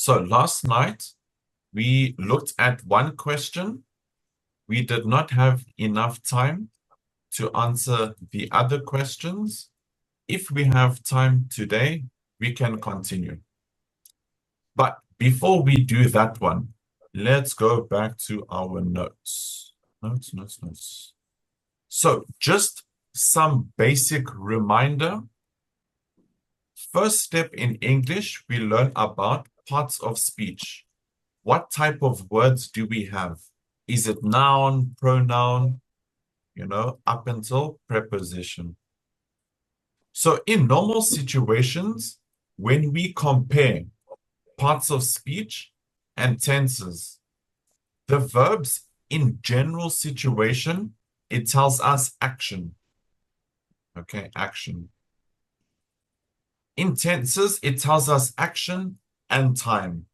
So last night, we looked at one question. We did not have enough time to answer the other questions. If we have time today, we can continue. But before we do that one, let's go back to our notes. Notes. So just some basic reminder. First step in English, we learn about parts of speech. What type of words do we have? Is it noun, pronoun, up until preposition? So in normal situations, when we compare parts of speech and tenses, the verbs in general situation, it tells us action. Okay, action. In tenses, it tells us action and time.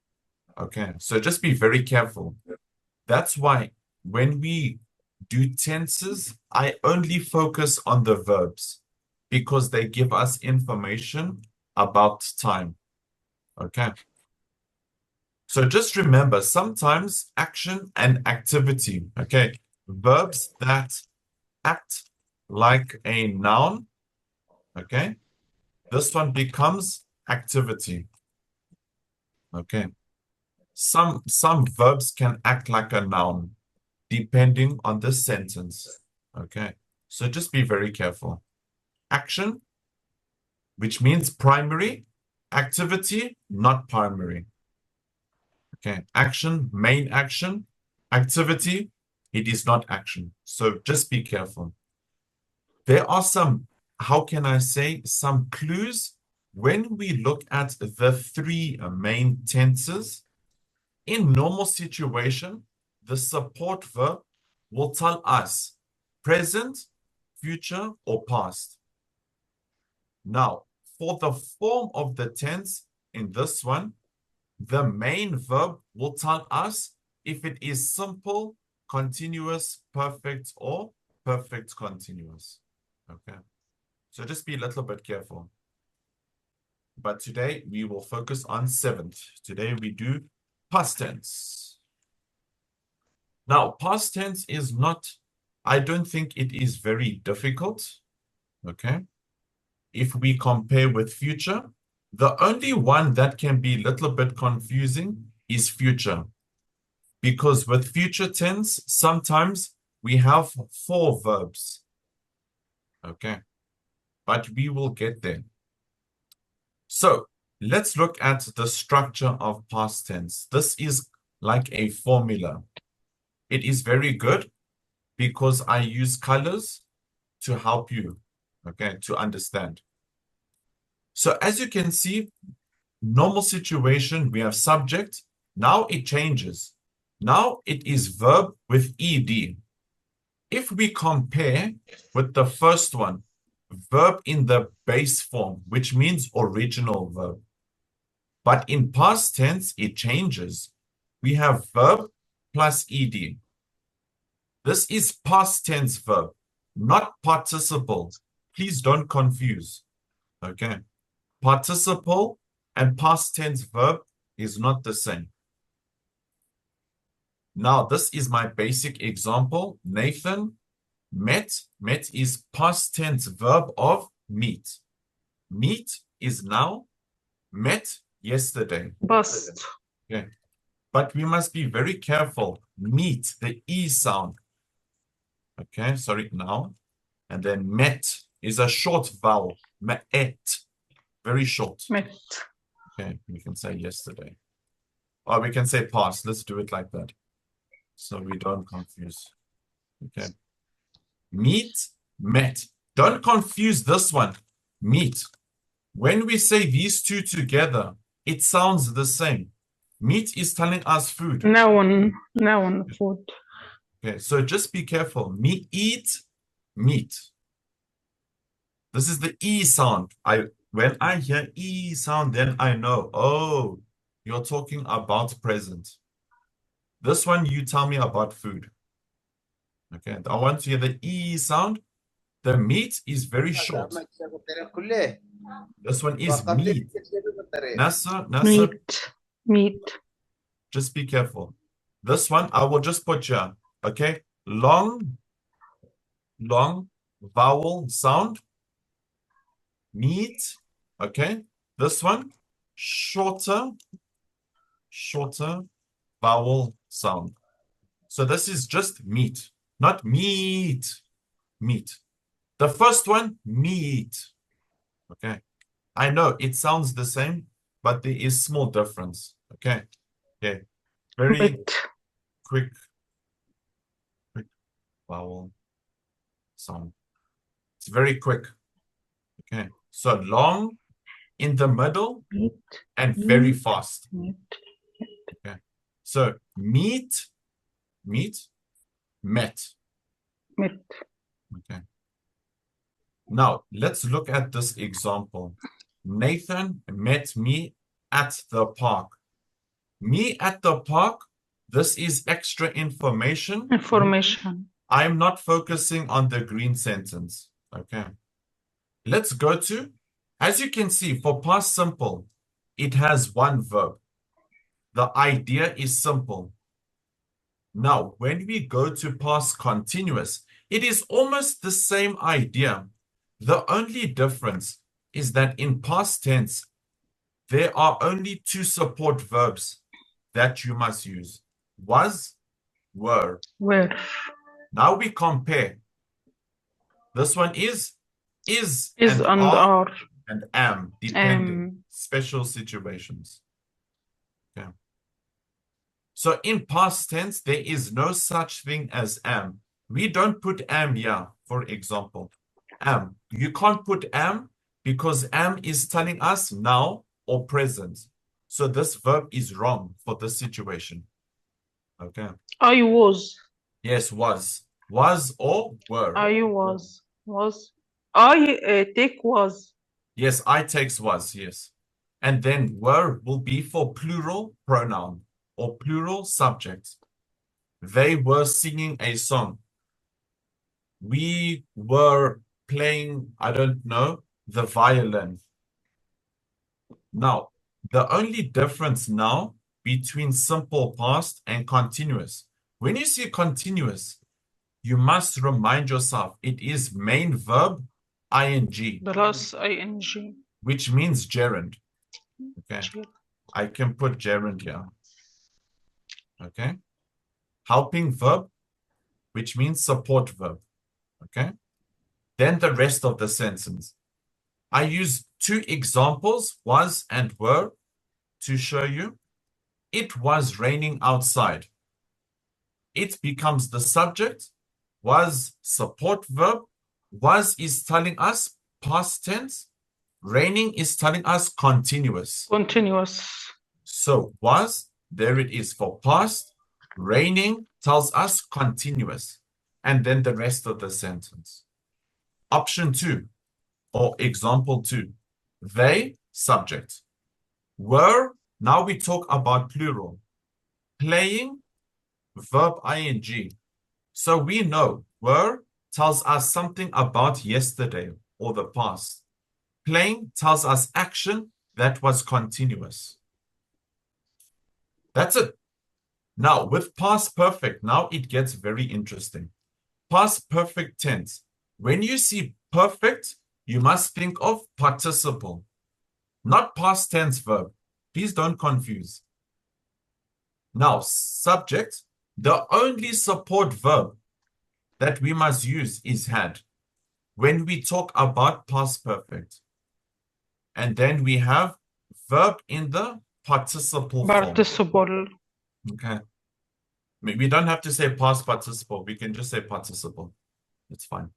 Okay, so just be very careful. That's why when we do tenses, I only focus on the verbs because they give us information about time. Okay. So just remember, sometimes action and activity, okay, verbs that act like a noun, okay, this one becomes activity. Okay. Some verbs can act like a noun depending on the sentence. Okay. So just be very careful. Action, which means primary. Activity, not primary. Okay. Action, main action. Activity, it is not action. So just be careful. There are some, how can I say, some clues when we look at the three main tenses. In normal situation, the support verb will tell us present, future, or past. Now, for the form of the tense in this one, the main verb will tell us if it is simple, continuous, perfect, or perfect continuous. Okay. So just be a little bit careful. But today we will focus on seventh. Today we do past tense. Now, past tense is not, I don't think it is very difficult. Okay. If we compare with future, the only one that can be a little bit confusing is future. Because with future tense, sometimes we have four verbs. Okay. But we will get there. So let's look at the structure of past tense. This is like a formula. It is very good because I use colors to help you, okay, to understand. So as you can see, normal situation, we have subject. Now it changes. Now it is verb with ed. If we compare with the first one, verb in the base form, which means original verb. But in past tense, it changes. We have verb plus ed. This is past tense verb, not participle. Please don't confuse. Okay. Participle and past tense verb is not the same. Now, this is my basic example. Nathan met. Met is past tense verb of meet. Meet is now. Met yesterday. Past. Okay. But we must be very careful. Meet, the E sound. Okay, sorry, now. And then met is a short vowel. Met. Very short. Met. Okay, we can say yesterday. Or we can say past. Let's do it like that. So we don't confuse. Okay. Meet, met. Don't confuse this one. Meet. When we say these two together, it sounds the same. Meat is telling us food. Noun, food. Okay, so just be careful. Me eat meat. This is the E sound. When I hear E sound, then I know, oh, you're talking about present. This one, you tell me about food. Okay, I want to hear the E sound. The meat is very short. This one is meat. Nasser, Meat. meet, Just be careful. This one, I will just put here, okay? Long vowel sound, meet, okay? This one, shorter vowel sound. So this is just meet, not meat, meat. The first one, meat, okay? I know it sounds the same, but there is small difference, okay? Okay, very met, quick vowel sound. It's very quick, okay? So long in the middle meet, and very meet, fast, met, okay? So meet, met. met, Okay. Now, let's look at this example. Nathan met me at the park. Me at the park, this is extra information. information, I'm not focusing on the green sentence. Okay. Let's go to, as you can see, for past simple, it has one verb. The idea is simple. Now, when we go to past continuous, it is almost the same idea. The only difference is that in past tense, there are only two support verbs that you must use. Was, were. were, Now we compare. This one is is and and are are, and am, depending. Special situations. Okay. So in past tense, there is no such thing as am. We don't put am here, for example. Am. You can't put am because am is telling us now or present. So this verb is wrong for this situation. Okay. I was, Yes, was. Was or were. I was, I take was, Yes, I takes was, yes. And then were will be for plural pronoun or plural subject. They were singing a song. We were playing, I don't know, the violin. Now, the only difference now between simple past and continuous, when you see continuous, you must remind yourself it is main verb ing, plus ing, which means gerund. Okay, I can put gerund here. Okay, helping verb, which means support verb. Okay, then the rest of the sentence. I use two examples, was and were, to show you. It was raining outside. It becomes the subject. Was support verb. Was is telling us past tense. Raining is telling us continuous. continuous, So was, there it is for past. Raining tells us continuous. And then the rest of the sentence. Option 2 or example 2. They, subject. Were, now we talk about plural. Playing, verb ing. So we know were tells us something about yesterday or the past. Playing tells us action that was continuous. That's it. Now, with past perfect, now it gets very interesting. Past perfect tense. When you see perfect, you must think of participle, not past tense verb. Please don't confuse. Now, subject, the only support verb that we must use is had when we talk about past perfect. And then we have verb in the participle form. participle, Okay. We don't have to say past participle. We can just say participle. It's fine.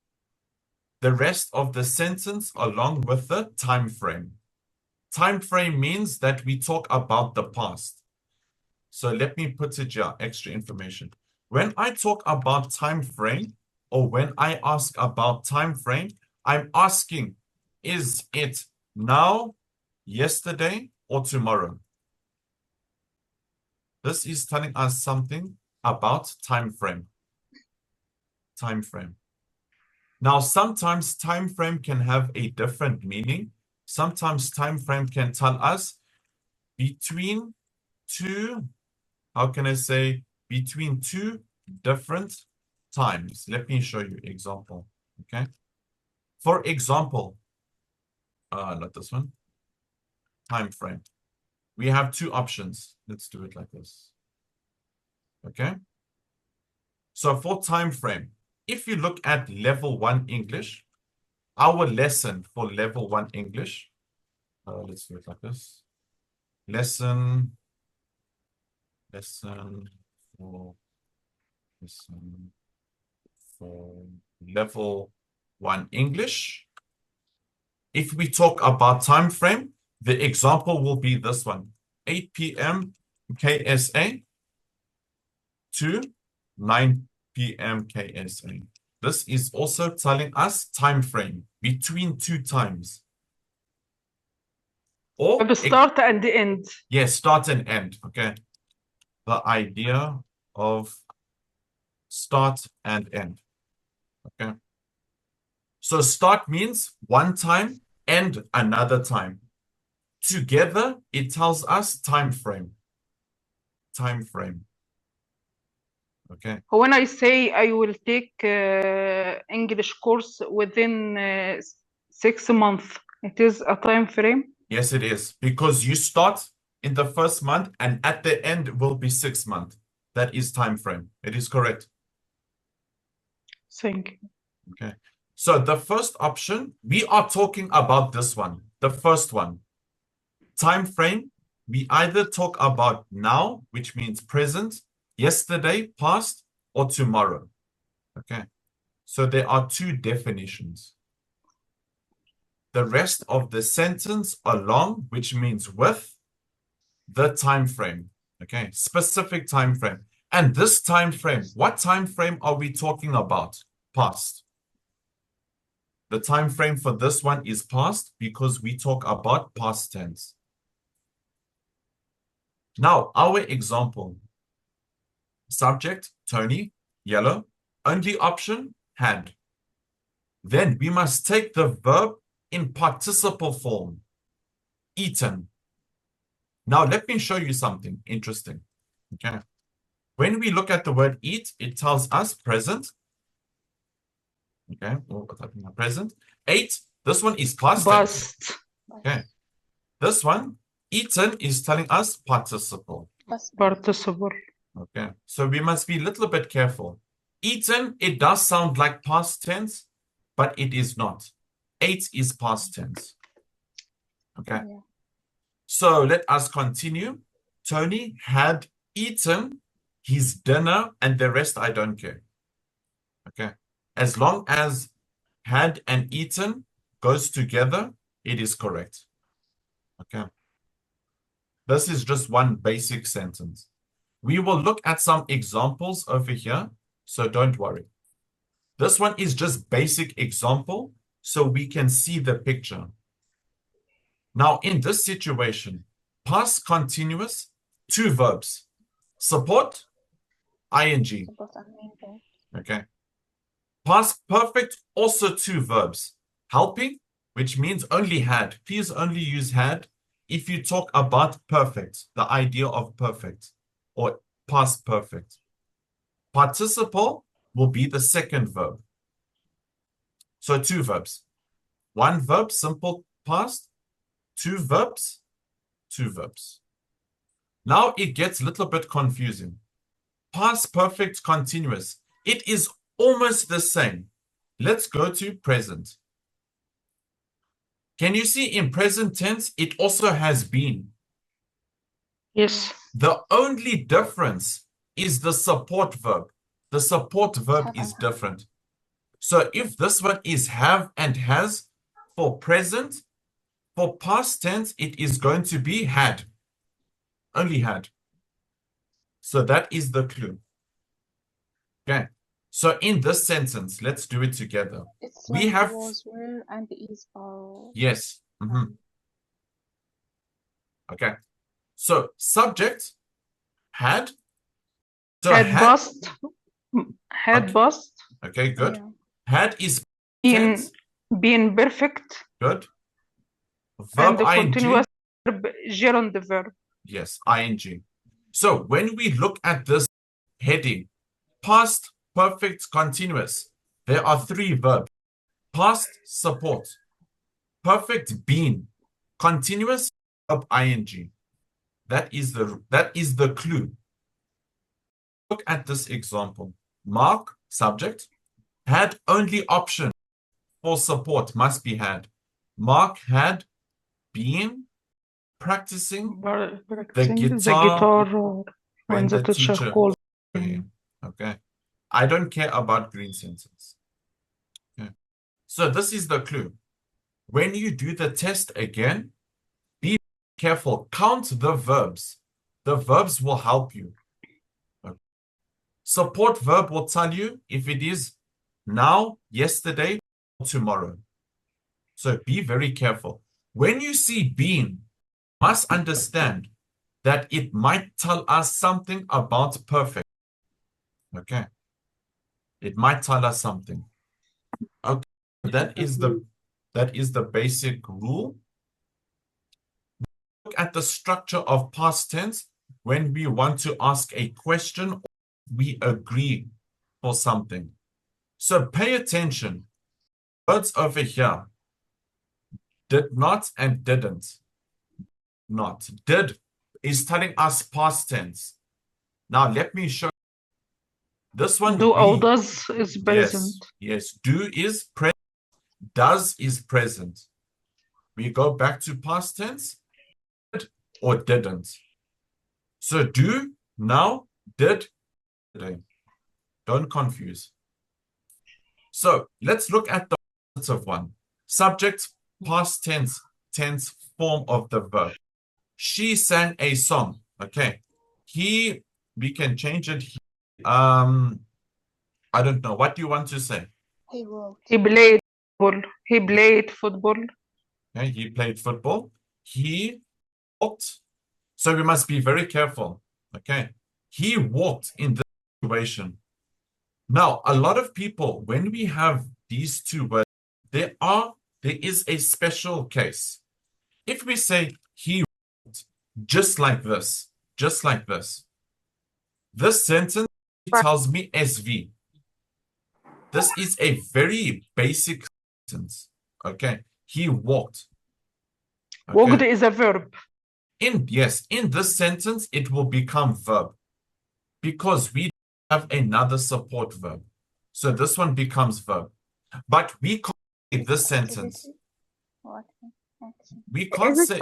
The rest of the sentence along with the time frame. Time frame means that we talk about the past. So let me put it here, extra information. When I talk about time frame, or when I ask about time frame, I'm asking, is it now, yesterday, or tomorrow? This is telling us something about time frame. Time frame. Now, sometimes time frame can have a different meaning. Sometimes time frame can tell us between two, how can I say, between two different times. Let me show you example. Okay. For example, not this one, time frame. We have two options. Let's do it like this. Okay. So for time frame, if you look at level 1 English, our lesson for level 1 English, let's do it like this. Lesson for level 1 English. If we talk about time frame, the example will be this one, 8 p.m. KSA to 9 p.m. KSA. This is also telling us time frame between two times. Or The start and the end. yes, start and end. Okay. The idea of start and end. Okay. So start means one time, end another time. Together, it tells us time frame. Time frame. Okay. When I say I will take English course within 6 months, it is a time frame? Yes, it is. Because you start in the first month and at the end will be 6 months. That is time frame. It is correct. Thank you. Okay. So the first option, we are talking about this one. The first one. Time frame, we either talk about now, which means present, yesterday, past, or tomorrow. Okay. So there are two definitions. The rest of the sentence along, which means with the time frame. Okay. Specific time frame. And this time frame, what time frame are we talking about? Past. The time frame for this one is past because we talk about past tense. Now, our example. Subject, Tony, yellow. Only option, had. Then we must take the verb in participle form, eaten. Now, let me show you something interesting. Okay. When we look at the word eat, it tells us present. Okay, present. Ate, this one is past tense. Past. Okay. This one, eaten, is telling us participle. Participle. Okay, so we must be a little bit careful. Eaten, it does sound like past tense, but it is not. Ate is past tense. Okay. Yeah. So let us continue. Tony had eaten his dinner and the rest I don't care. Okay. As long as had and eaten goes together, it is correct. Okay. This is just one basic sentence. We will look at some examples over here, so don't worry. This one is just basic example, so we can see the picture. Now, in this situation, past continuous, two verbs. Support, ing. Okay. Past perfect, also two verbs. Helping, which means only had. Please only use had if you talk about perfect, the idea of perfect, or past perfect. Participle will be the second verb. So two verbs. One verb, simple past. Two verbs, two verbs. Now it gets a little bit confusing. Past perfect continuous. It is almost the same. Let's go to present. Can you see in present tense, it also has been? Yes. The only difference is the support verb. The support verb is different. So if this one is have and has for present, for past tense, it is going to be had. Only had. So that is the clue. Okay. So in this sentence, let's do it together. It's We like have was, were, and is are. yes. Okay. So subject had. So had bust. Had okay. bust. Okay, good. Yeah. Had is Been perfect. Good. Verb and the ing. continuous verb, gerund verb. Yes, ing. So when we look at this heading, past perfect continuous, there are three verbs. Past support, perfect been, continuous verb ing. That is the clue. Look at this example. Mark, subject, had only option for support must be had. Mark had been practicing the Practicing the guitar guitar when the teacher teacher called for him. him. Okay. I don't care about green sentence. Okay. So this is the clue. When you do the test again, be careful. Count the verbs. The verbs will help you. Okay. Support verb will tell you if it is now, yesterday, or tomorrow. So be very careful. When you see been, must understand that it might tell us something about perfect. Okay. It might tell us something. Okay. That is the basic rule. Look at the structure of past tense when we want to ask a question or we agree for something. So pay attention. Words over here. Did not and didn't. Not. Did is telling us past tense. Now let me show you. This one Do or we. does is present. Yes. Do is present. Does is present. We go back to past tense. Did or didn't. So do, now, did, today. Don't confuse. So let's look at the positive one. Subject, past tense form of the verb. She sang a song. Okay. We can change it. I don't know. What do you want to say? He wrote. He played football. He played football. Okay, he played football. He walked. So we must be very careful. Okay. He walked in this situation. Now, a lot of people, when we have these two words, there is a special case. If we say he walked just like this, this sentence tells me SV. This is a very basic sentence. Okay. He walked. Okay. Walked is a verb. In this sentence, it will become verb because we have another support verb. So this one becomes verb. But we can't say this sentence. What? We can't Is say.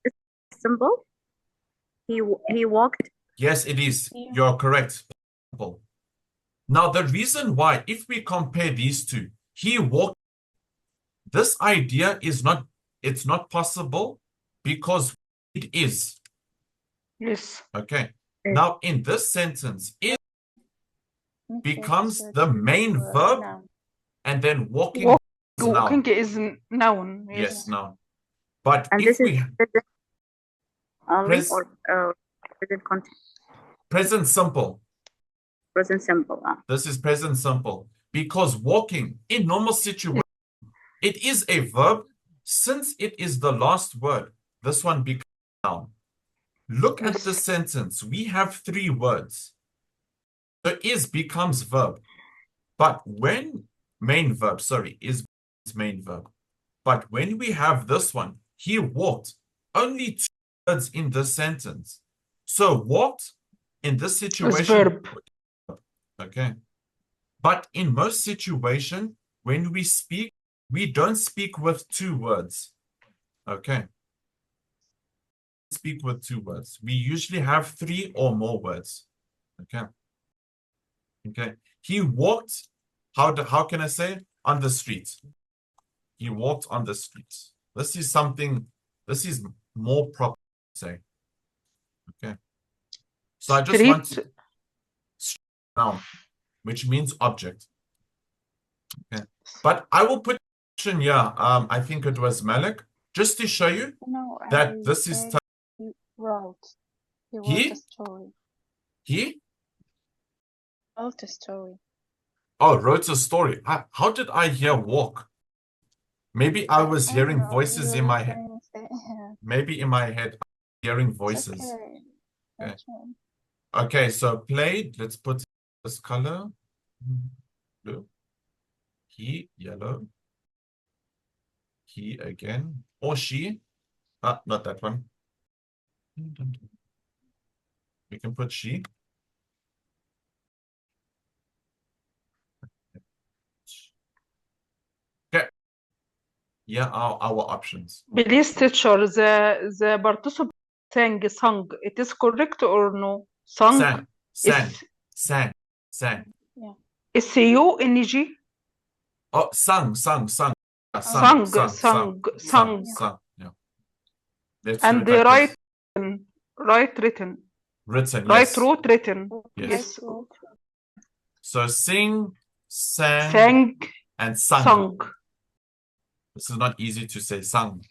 it simple? He walked. Yes, it is. Yeah. You're correct. Now, the reason why, if we compare these two, he walked, this idea is not, it's not possible because it is. Yes. Okay. Now, in this sentence, it becomes the main verb, and then walking is noun. Walking is noun. Yes, noun. But And if this we is present only Pres- or present continuous? present simple, Present simple. this is present simple because walking in normal situation, it is a verb. Since it is the last word, this one becomes noun. Look at Yes. the sentence. We have three words. So is becomes verb. But when main verb, is main verb. But when we have this one, he walked, only two words in this sentence. So walked in this situation. verb. Okay. But in most situation, when we speak, we don't speak with two words. Okay. Speak with two words. We usually have three or more words. Okay. Okay. He walked, how can I say? On the street. He walked on the street. This is more proper to say. Okay. So I just want to noun, which means object. Okay. But I will put in here, I think it was Malik, just to show you No, that this is he wrote. He wrote He? a story. he Wrote a story. wrote a story. How did I hear walk? Maybe I was I hearing know, voices you in were my head. trying to say- Maybe in my head, I'm hearing It's voices. okay. That's one. Okay, so played. Let's put this color. Blue. He, yellow. He again. Or she. Ah, not that one. We can put she. Okay. Yeah, our options. Please, teacher, the participant sung. It is correct or no? Sung. Sang. Sang. SUNG. Oh, sung. Sung. Yeah. Let's And do it the like this. right written. Written, Right yes. root written. Yes. Yes. So sing, sang, Sang. and sung. Sung. This is not easy to say, sung.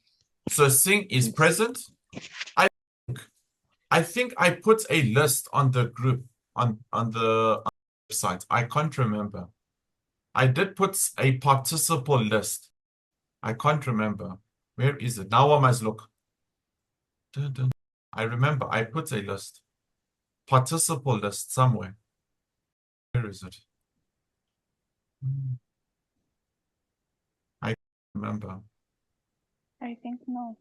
So sing is present. I think I put a list on the group on the website. I can't remember. I did put a participle list. I can't remember. Where is it? Now I must look. Dun, dun. I remember I put a list. Participle list somewhere. Where is it? I remember. I think no.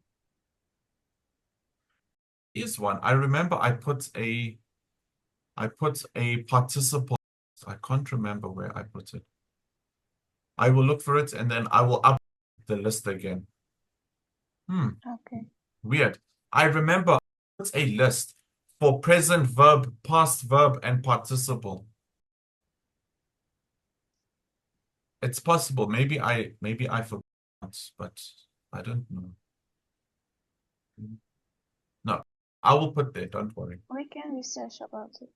Is one. I remember I put a participle. I can't remember where I put it. I will look for it and then I will update the list again. Okay. Weird. I remember I put a list for present verb, past verb, and participle. It's possible. Maybe I forgot, but I don't know. No, I will put there. Don't worry. We can research about it.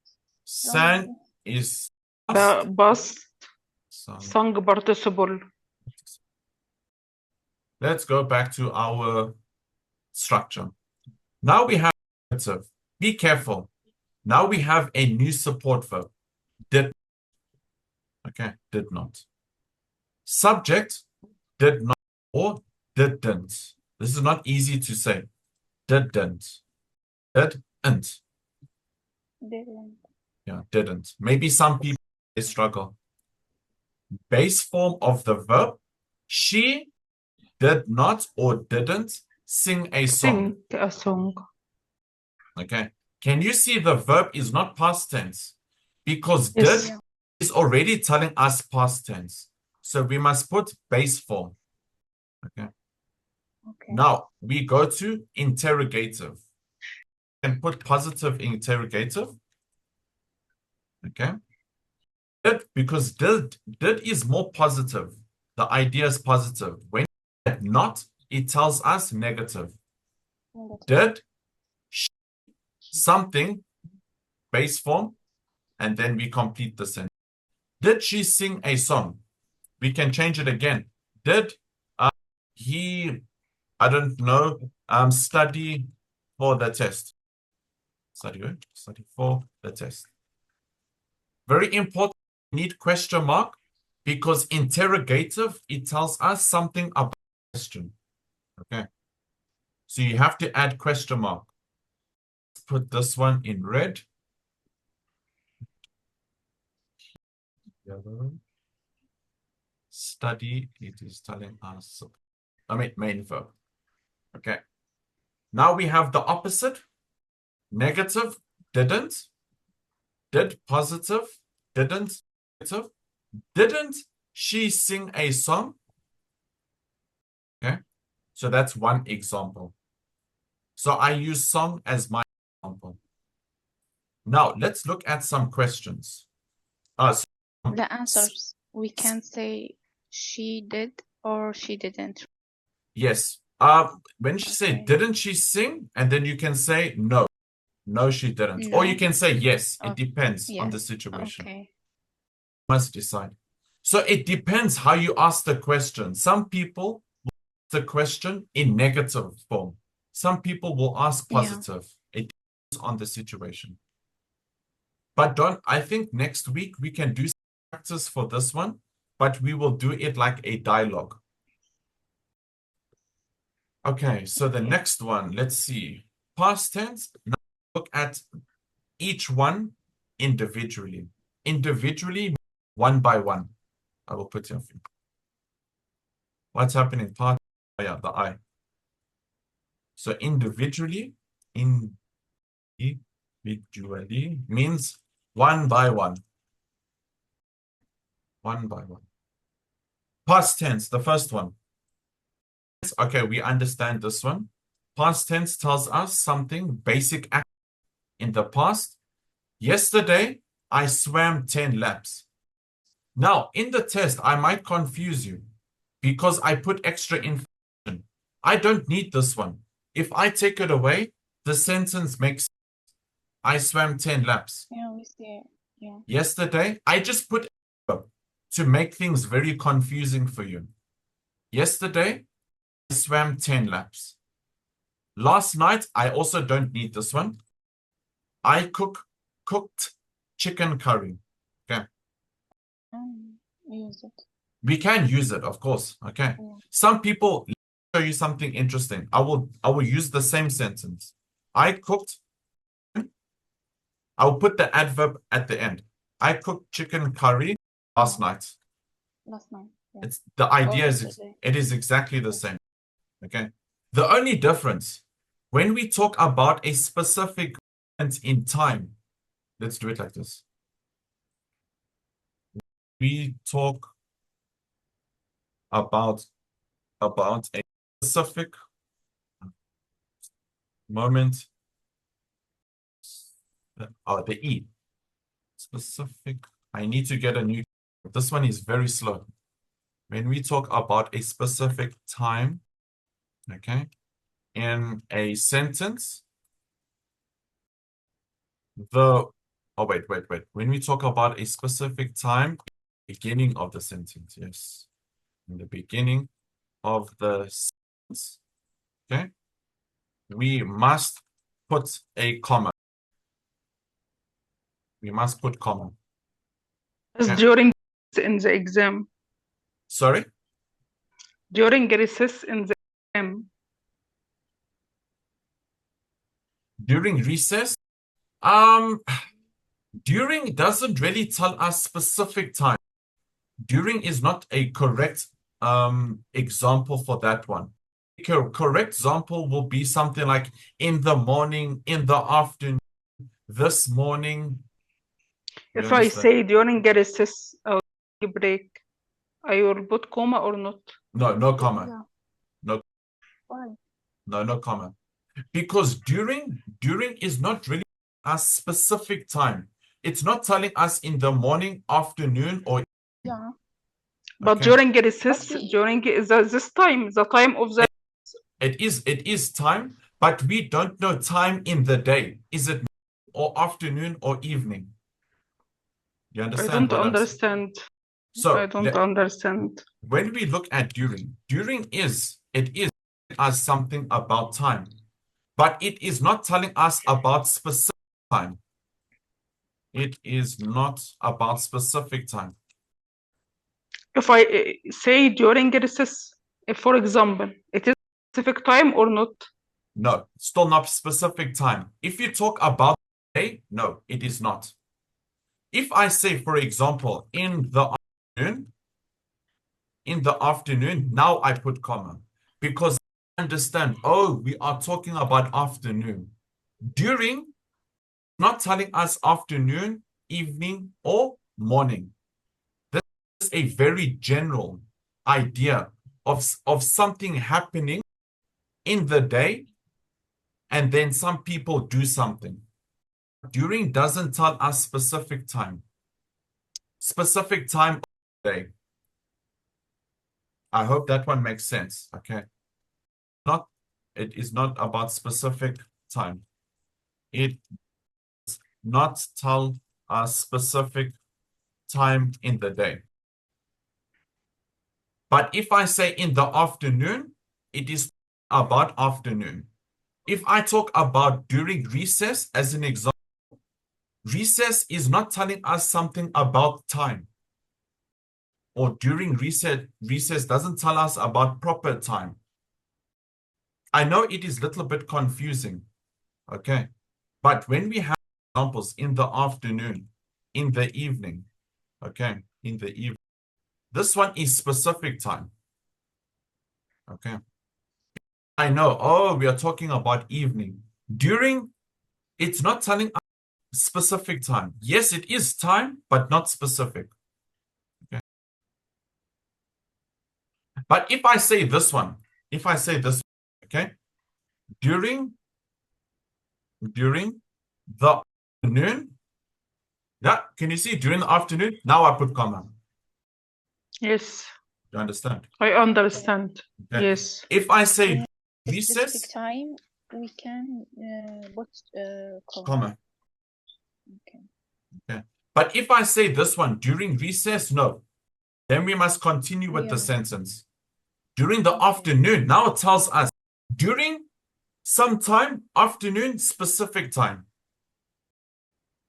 Sang is Past. sung. Sung participle. Let's go back to our structure. Now we have imperative. Be careful. Now we have a new support verb. Did. Okay, did not. Subject, did not or didn't. This is not easy to say. Didn't. Didn't. Didn't. Yeah, didn't. Maybe some people they struggle. Base form of the verb. She did not or didn't sing a song. Sing a song. Okay. Can you see the verb is not past tense? Because Yes. did is already telling us past tense. So we must put base form. Okay. Okay. Now we go to interrogative. And put positive interrogative. Okay. Did, because did is more positive. The idea is positive. When not, it tells us negative. Negative. Did something, base form, and then we complete the sentence. Did she sing a song? We can change it again. Did he, I don't know, study for the test? Study for the test. Very important, we need question mark because interrogative, it tells us something about the question. Okay. So you have to add question mark. Let's put this one in red. Yellow. Study, it is telling us, main verb. Okay. Now we have the opposite. Negative, didn't. Did, positive, didn't, negative. Didn't she sing a song? Okay. So that's one example. So I use song as my example. Now let's look at some questions. The answers. We can say she did or she didn't. Yes. When she say, Okay. didn't she sing? And then you can say, no. No, she didn't. Or you No. can say, yes. It Okay. depends on the Yes. situation. Okay. Must decide. So it depends how you ask the question. Some people will ask the question in negative form. Some people will ask positive. It depends on the situation. But I think next week we can do some practice for this one, but we will do it like a dialogue. Okay, so the next one, let's see. Past tense. Now look at each one individually. Individually, one by one. I will put your finger. What's happening? Part, oh yeah, the I. So individually means one by one. One by one. Past tense, the first one. Okay, we understand this one. Past tense tells us something basic action. In the past, yesterday, I swam 10 laps. Now, in the test, I might confuse you because I put extra information. I don't need this one. If I take it away, the sentence makes I swam 10 laps. Yeah, we see it. Yeah. Yesterday, I just put to make things very confusing for you. Yesterday, I swam 10 laps. Last night, I also don't need this one. I cooked chicken curry. Okay. Use it. We can use it, of course. Okay. Yeah. Some people show you something interesting. I will use the same sentence. I cooked. I will put the adverb at the end. I cooked chicken curry last night. Last night. Yeah. It's the idea is yesterday. it is exactly the same. Okay. The only difference when we talk about a specific event in time, let's do it like this. We talk about a specific moment. The E. Specific. I need to get a new. This one is very slow. When we talk about a specific time, okay, in a sentence, wait. When we talk about a specific time, beginning of the sentence, yes. In the beginning of the sentence, okay, we must put a comma. We must put comma. As Okay. during in the exam. Sorry? During recess in the exam. During recess? During doesn't really tell us specific time. During is not a correct example for that one. Correct example will be something like in the morning, in the afternoon, this morning. If I say during recess or break, I will put comma or not? No comma. Yeah. No. Why? No comma. Because during is not really a specific time. It's not telling us in the morning, afternoon, or Yeah. But okay. during recess, But during is this time, the time of the It is time, but we don't know time in the day. Is it or afternoon or evening? You I understand don't what I'm saying? understand. So I don't understand. when we look at during is as something about time, but it is not telling us about specific time. It is not about specific time. If I say during recess, if, for example, it is specific time or not? No, still not specific time. If you talk about day, no, it is not. If I say, for example, in the afternoon, now I put comma because I understand, oh, we are talking about afternoon. During, not telling us afternoon, evening, or morning. This is a very general idea of something happening in the day, and then some people do something. During doesn't tell us specific time. Specific time of the day. I hope that one makes sense. Okay. It is not about specific time. It does not tell us specific time in the day. But if I say in the afternoon, it is about afternoon. If I talk about during recess as an example, recess is not telling us something about time. Or during recess doesn't tell us about proper time. I know it is a little bit confusing, okay? But when we have examples in the afternoon, in the evening. Okay, in the evening. This one is specific time. Okay. I know, oh, we are talking about evening. During, it's not telling us specific time. Yes, it is time, but not specific. Okay. But if I say this one, okay, during the afternoon, yeah, can you see during the afternoon? Now I put comma. Yes, You understand? I understand. Okay. Yes. If I say Specific recess, time, we can put comma. comma. Okay. Okay. But if I say this one during recess, no. Then we must continue with the Yeah. sentence. During the Okay. afternoon, now it tells us during some time, afternoon, specific time.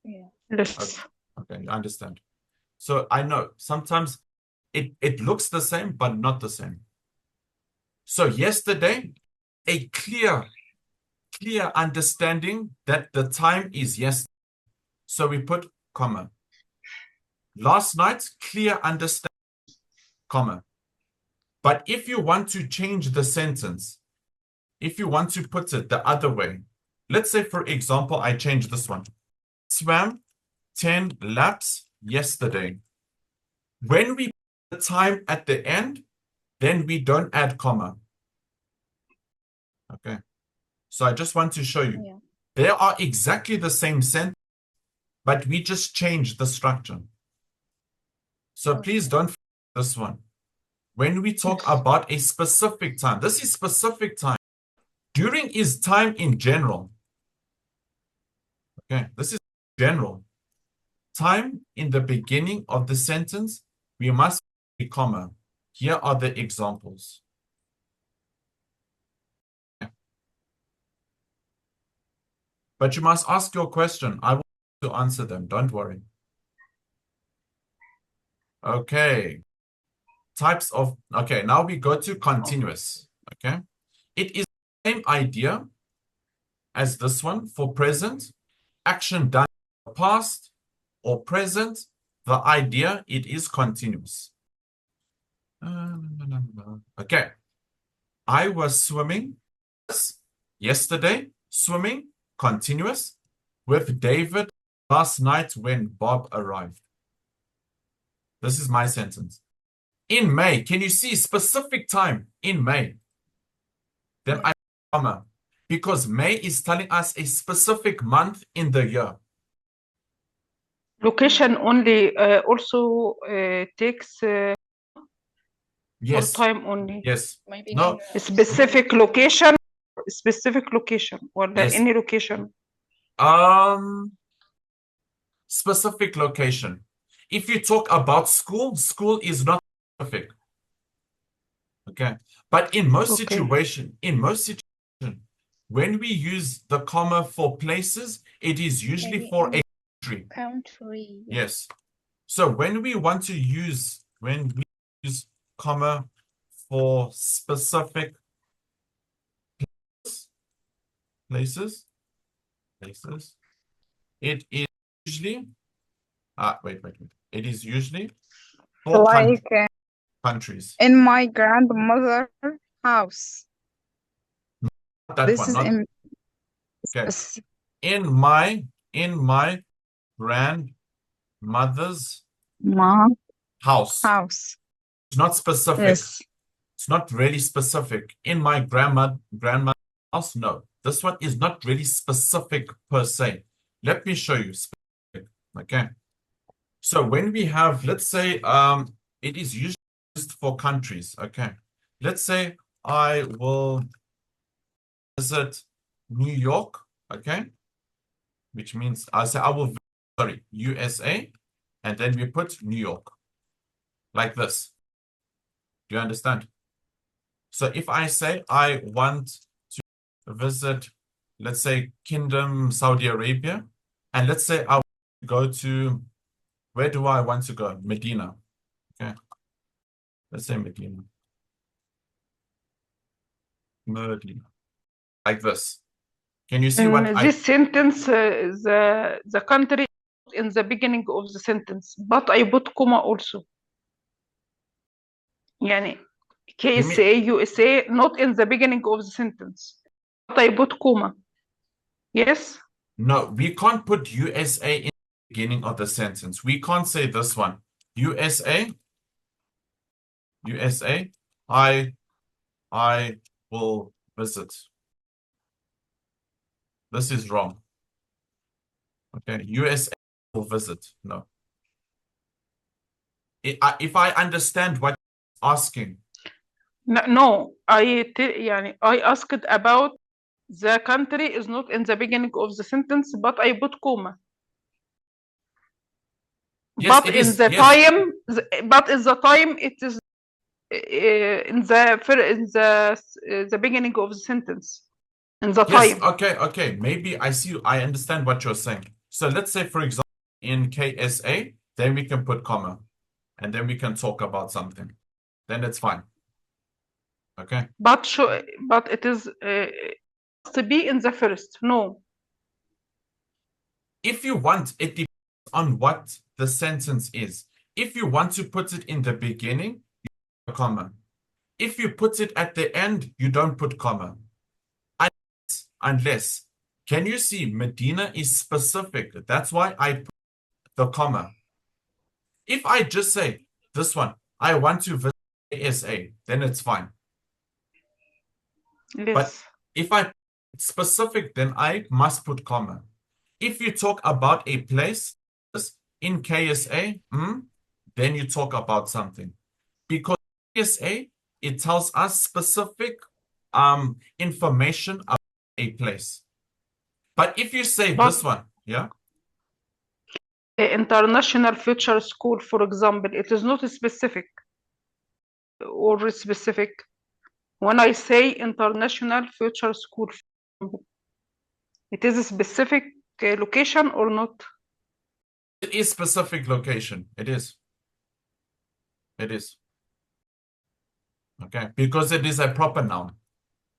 Yeah. Yes. Okay, you understand. So I know sometimes it looks the same, but not the same. So yesterday, a clear understanding that the time is yesterday. So we put comma. Last night, clear understanding, comma. But if you want to change the sentence, if you want to put it the other way, let's say, for example, I change this one. Swam 10 laps yesterday. When we put the time at the end, then we don't add comma. Okay. So I just want to show you. Yeah. They are exactly the same sentence, but we just change the structure. So please don't forget this one. When we talk about a specific time, this is specific time. During is time in general. Okay, this is general. Time in the beginning of the sentence, we must put a comma. Here are the examples. Okay. But you must ask your question. I will to answer them. Don't worry. Okay. Types of, okay, now we go to continuous. Okay. It is the same idea as this one for present. Action done in the past or present. The idea, it is continuous. Okay. I was swimming yesterday, swimming, continuous, with David last night when Bob arrived. This is my sentence. In May, can you see specific time in May? Then I comma, because May is telling us a specific month in the year. Location only also takes or Yes, time only. yes. Maybe No, A specific location or Yes. any location. Specific location. If you talk about school, school is not specific. Okay. But in most situation, when we use the comma for places, it is usually Maybe for in a country. country. Yes. So when we use comma for specific places, it is usually wait. It is usually for Like countries. in my grandmother's house. That This one, is not in okay. spec- In my grandmother's my house. house. It's not specific. Yes. It's not really specific. In my grandmother's house, no. This one is not really specific per se. Let me show you specific. Okay. So when we have, let's say, it is usually used for countries. Okay. Let's say I will visit New York. Okay. Which means I say I will visit, USA, and then we put New York. Like this. Do you understand? So if I say I want to visit, let's say, Kingdom Saudi Arabia, and let's say I go to, where do I want to go? Medina. Okay. Let's say Medina. Medina. Like this. Can you see In what I... this sentence, the country in the beginning of the sentence, but I put comma also. يعني You mean- KSA, USA, not in the beginning of the sentence, but I put comma. Yes? No, we can't put USA in the beginning of the sentence. We can't say this one. USA, I will visit. This is wrong. Okay, USA will visit. No. If I understand what you're asking, No, يعني I asked about the country is not in the beginning of the sentence, but I put comma. yes, But it in is. the Yes. time, but in the time it is in the beginning of the sentence. In the Yes, time. okay. Maybe I understand what you're saying. So let's say, for example, in KSA, then we can put comma, and then we can talk about something. Then it's fine. Okay. But it is to be in the first. No. If you want, it depends on what the sentence is. If you want to put it in the beginning, you put a comma. If you put it at the end, you don't put comma. Unless, can you see Medina is specific? That's why I put the comma. If I just say this one, I want to visit ASA, then it's fine. Yes. But if I put specific, then I must put comma. If you talk about a place in KSA, then you talk about something. Because KSA, it tells us specific information about a place. But if you say this one, yeah? International Future School, for example, it is not specific or specific. When I say International Future School, it is a specific location or not? It is specific location. It is. It is. Okay, because it is a proper noun.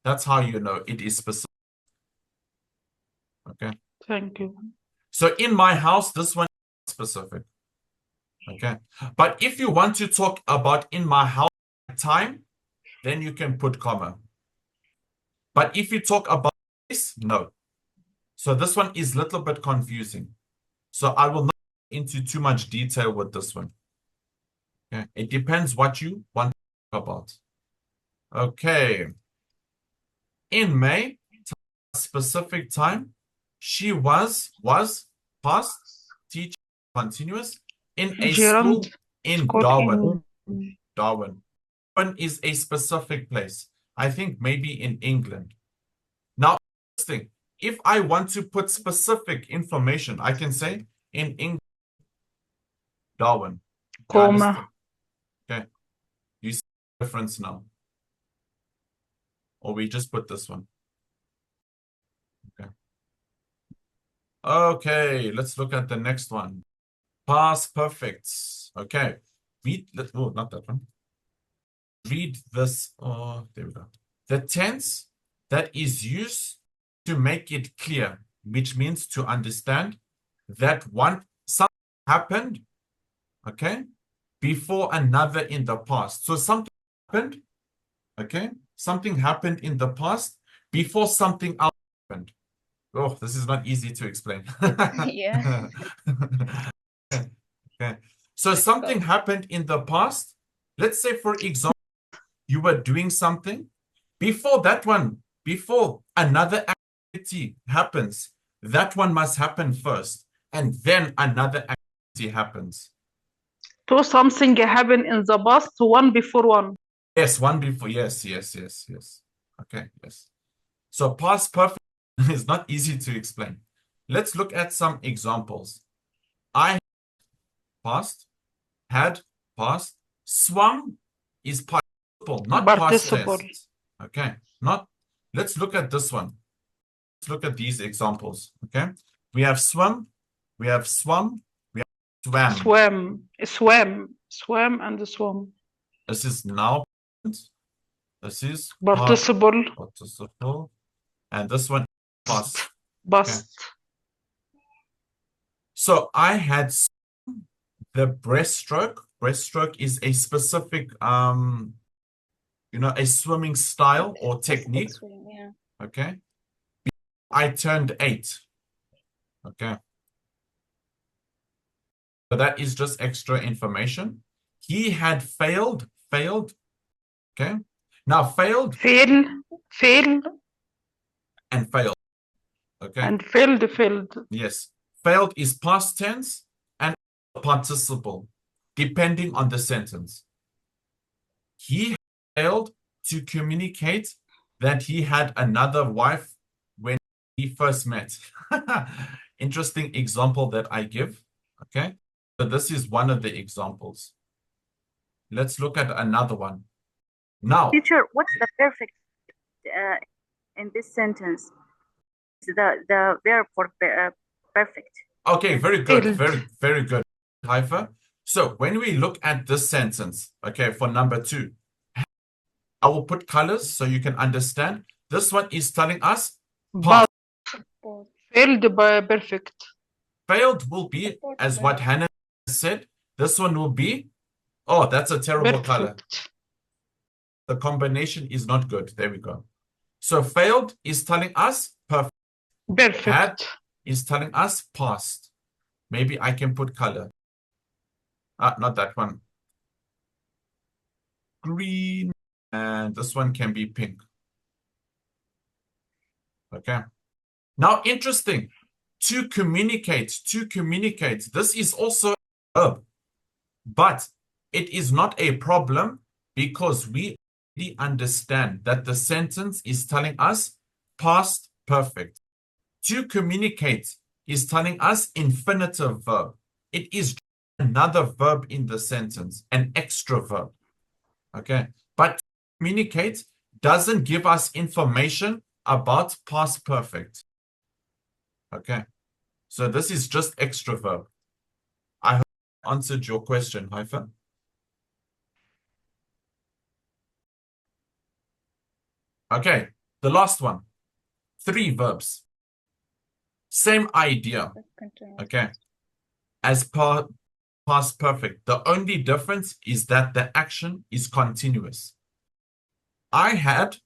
That's how you know it is specific. Okay. Thank you. So in my house, this one is specific. Okay. But if you want to talk about in my house time, then you can put comma. But if you talk about this, no. So this one is a little bit confusing. So I will not go into too much detail with this one. Okay. It depends what you want to talk about. Okay. In May, specific time, she was past teacher continuous in a Gerund school in Scott Darwin. in- Darwin. Darwin is a specific place. I think maybe in England. Now, interesting. If I want to put specific information, I can say in England, Darwin. You understand? comma. Okay. You see the difference now. Or we just put this one. Okay. Okay, let's look at the next one. Past perfects. Okay. Oh, not that one. Read this. Oh, there we go. The tense that is used to make it clear, which means to understand that something happened, okay, before another in the past. So something happened, okay? Something happened in the past before something else happened. Oh, this is not easy to explain. Yeah. Okay. So something happened in the past. Let's say, for example, you were doing something. Before another activity happens, that one must happen first, and then another activity happens. So something happened in the past, one before one. Yes, one before. Yes. Okay, yes. So past perfect is not easy to explain. Let's look at some examples. I past, had past, swum is participle, not past Participle. tense. Okay, let's look at this one. Let's look at these examples. Okay, we have swim, we have swum, we have swam. Swam and swam. This is now. This is Participle. participle, and this one Past. Bust. So I had the breaststroke. Breaststroke is a specific, a swimming style or technique. Yeah. Okay. I turned 8. Okay. So that is just extra information. He had failed. Okay. Now failed Fail. and failed. Okay. And failed. Yes. Failed is past tense and participle, depending on the sentence. He failed to communicate that he had another wife when he first met. Interesting example that I give. Okay. So this is one of the examples. Let's look at another one. Now, Teacher, what's the perfect in this sentence? The verb for perfect. okay, very good. Failed. Very good, Haifa. So when we look at this sentence, okay, for number 2, I will put colors so you can understand. This one is telling us But Both. failed by perfect. failed will be, as what Hannah said, this one will be, oh, that's a terrible color. Perfect. The combination is not good. There we go. So failed is telling us perfect. Had Perfect. is telling us past. Maybe I can put color. Not that one. Green. And this one can be pink. Okay. Now, interesting. To communicate. This is also a verb. But it is not a problem because we already understand that the sentence is telling us past perfect. To communicate is telling us infinitive verb. It is another verb in the sentence, an extra verb. Okay. But to communicate doesn't give us information about past perfect. Okay. So this is just extra verb. I hope I answered your question, Haifa. Okay. The last one. 3 verbs. Same idea. Continuous. Okay. As past perfect. The only difference is that the action is continuous. I had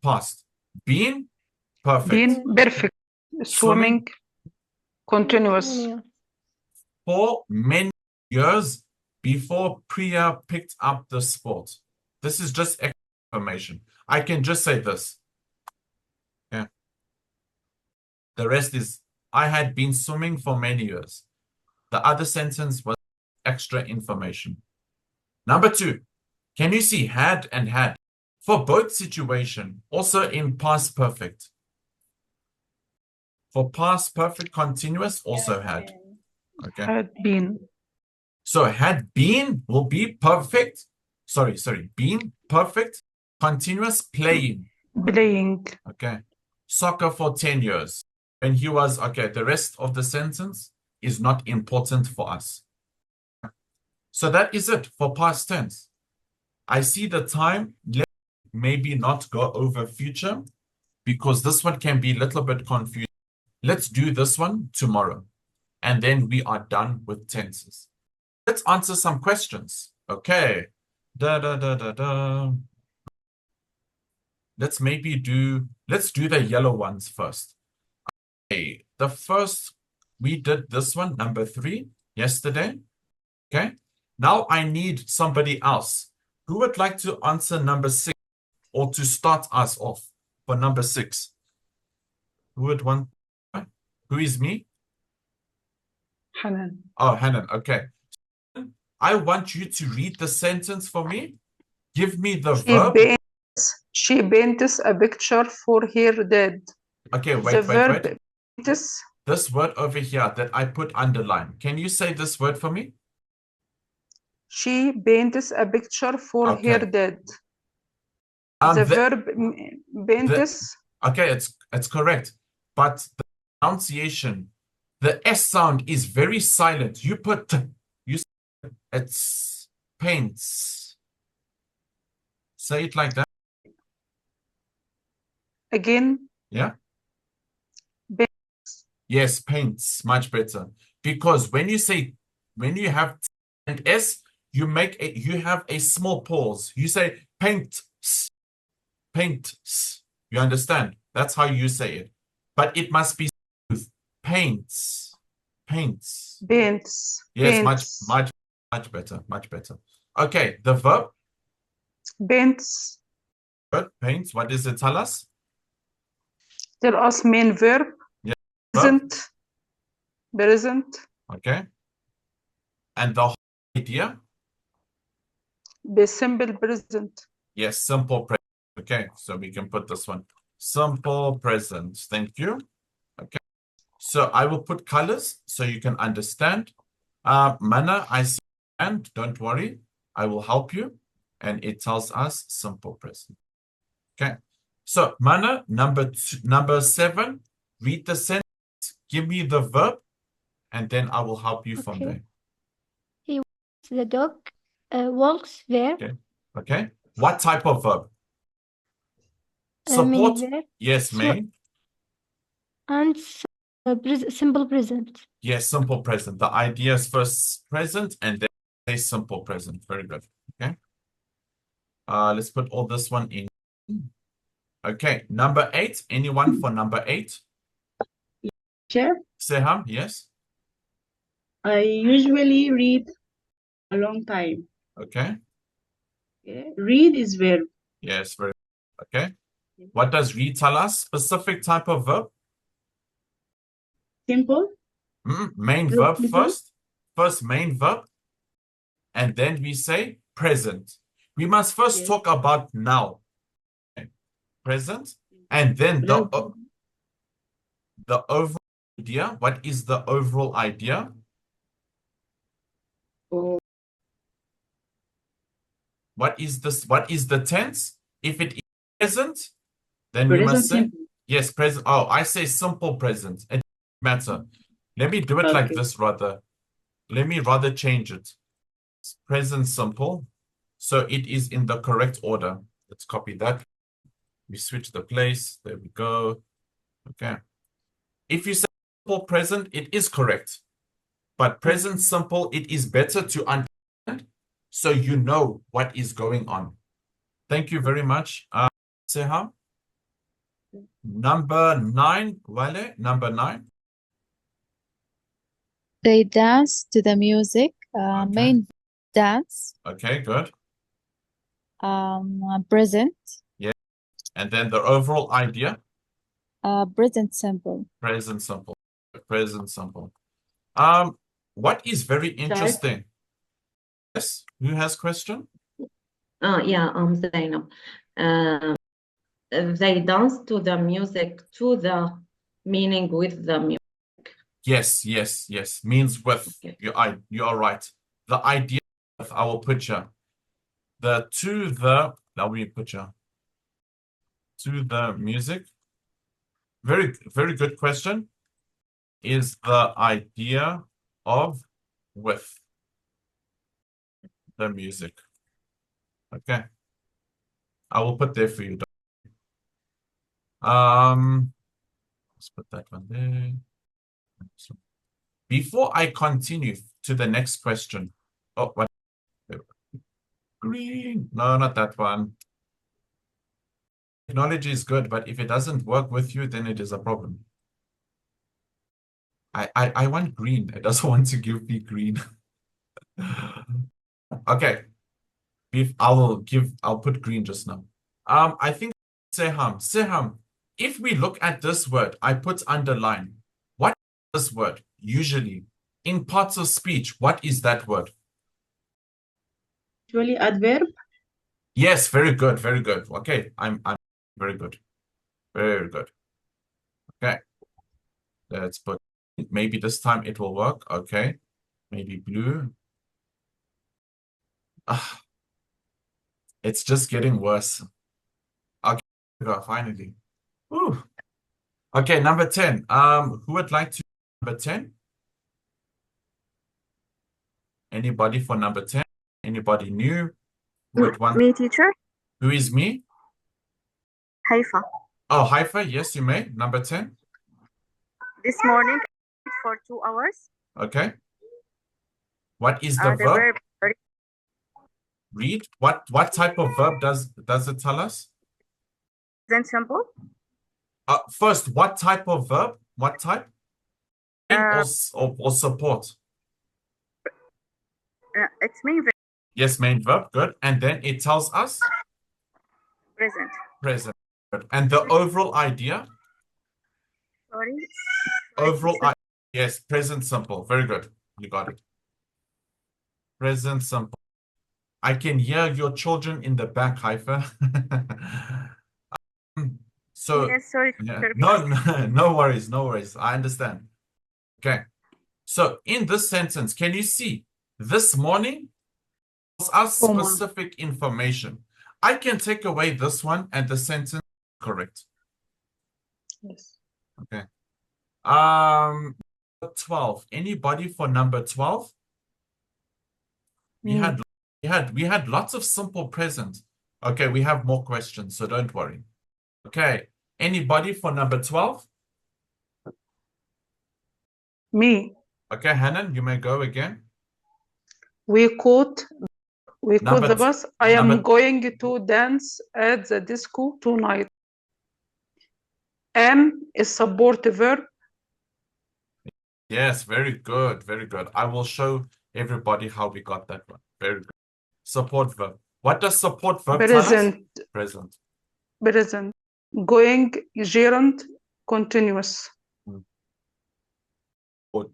past. Been perfect. Been perfect. Swimming. Continuous. For many years before Priya picked up the sport. This is just information. I can just say this. Yeah. The rest is, I had been swimming for many years. The other sentence was extra information. Number 2, can you see had and had? For both situation, also in past perfect. For past perfect continuous, also had. Okay. Had been. So had been will be perfect. Sorry, been perfect, continuous, playing. Playing. Okay. Soccer for 10 years. And he was, okay, the rest of the sentence is not important for us. So that is it for past tense. I see the time. Let's maybe not go over future because this one can be a little bit confusing. Let's do this one tomorrow. And then we are done with tenses. Let's answer some questions. Okay. Let's do the yellow ones first. Okay. The first, we did this one, number 3, yesterday. Okay. Now I need somebody else. Who would like to answer number 6 or to start us off for number 6? Who would want? Who is me? Hanan. Oh, Hanan. Okay. I want you to read the sentence for me. Give me the verb. She paints a picture for her dad. Okay, The wait. verb paints. This word over here that I put underline. Can you say this word for me? She paints a picture for Okay. her dad. The verb paints. Okay, it's correct. But the pronunciation, the S sound is very silent. You put, it's paints. Say it like that. Again. Yeah. Yes, paints, much better. Because when you say, when you have T and S, you have a small pause. You say paints, paints. You understand? That's how you say it. But it must be smooth. Paints, paints. Paints. Yes, Paints. much better, much better. Okay, the verb, Paints. good, paints. What does it tell us? Tell us main verb. Yeah, verb. Present. Present. Okay. And the whole idea? Be simple present. Yes, simple present. Okay, so we can put this one. Simple present. Thank you. Okay. So I will put colors so you can understand. Mana, I see and don't worry. I will help you. And it tells us simple present. Okay. So Mana, number 7, read the sentence. Give me the verb, and then I will help you from there. He walks the dog. Walks verb. Okay. Okay. What type of verb? Main Support. verb. Yes, main. And simple present. Yes, simple present. The idea is first present and then a simple present. Very good. Okay. Let's put all this one in. Okay. Number 8. Anyone for number 8? Chef, Seham, yes. I usually read a long time. Okay. Okay. Read is verb. Yes, very good. Okay. What does read tell us? Specific type of verb? Simple. Main Very verb simple. first. First main verb. And then we say present. We must first Yes. talk about now. Okay. Present. And then the overall idea. What is the overall idea? Oh, What is this? What is the tense? If it is present, then we present must say simple. yes, present. Oh, I say simple present. It doesn't matter. Let me do it like Okay. this rather. Let me rather change it. It's present simple. So it is in the correct order. Let's copy that. We switch the place. There we go. Okay. If you say simple present, it is correct. But present simple, it is better to understand so you know what is going on. Thank you very much, Seha. Number 9, Wale, number 9. They dance to the music. Okay. Main dance. Okay, good. Present. And then the overall idea, Present simple. present simple. Present simple. What is very interesting? Yes, who has question? Yeah, Zainab. They dance to the music, to the meaning with the music. Yes. Means with. Okay. You are right. The idea of our picture. The to the, now we picture. To the music. Very, very good question. Is the idea of with the music. Okay. I will put there for you. Let's put that one there. Before I continue to the next question. Oh, what? Green. No, not that one. Technology is good, but if it doesn't work with you, then it is a problem. I want green. It doesn't want to give me green. Okay. I'll put green just now. I think Seham, if we look at this word, I put underline. What is this word? Usually, in parts of speech, what is that word? Usually adverb. Yes, very good, very good. Okay, I'm very good. Very good. Okay. Let's put, maybe this time it will work. Okay. Maybe blue. It's just getting worse. Okay, finally. Whew. Okay, number 10. Who would like to number 10? Anybody for number 10? Anybody new? Who would want? Me, teacher. Who is me? Haifa. Oh, Haifa, yes, you may. Number 10. This morning for 2 hours. Okay. What is the The verb? verb Read. What type of verb does it tell us? present simple. First, what type of verb? What type? Uh, Or support? It's main verb Yes, main verb. Good. And then it tells us present. present. Good. And the overall idea? Sorry. Yes, present simple. Very good. You got it. Present simple. I can hear your children in the back, Haifa. So, Yes, sorry. yeah. No worries, no worries. I understand. Okay. So, in this sentence, can you see this morning tells us Comma. specific information? I can take away this one and the sentence correct. Yes. Okay. 12. Anybody for number 12? We had lots of simple present. Okay, we have more questions, so don't worry. Okay. Anybody for number 12? Me. Okay, Hanan, you may go again. We caught Number the t- bus. I am number- going to dance at the disco tonight. Am is support verb. Yes, very good, very good. I will show everybody how we got that one. Very good. Support verb. What does support verb tell us? Present. Present. Present. Going, gerund, continuous. Or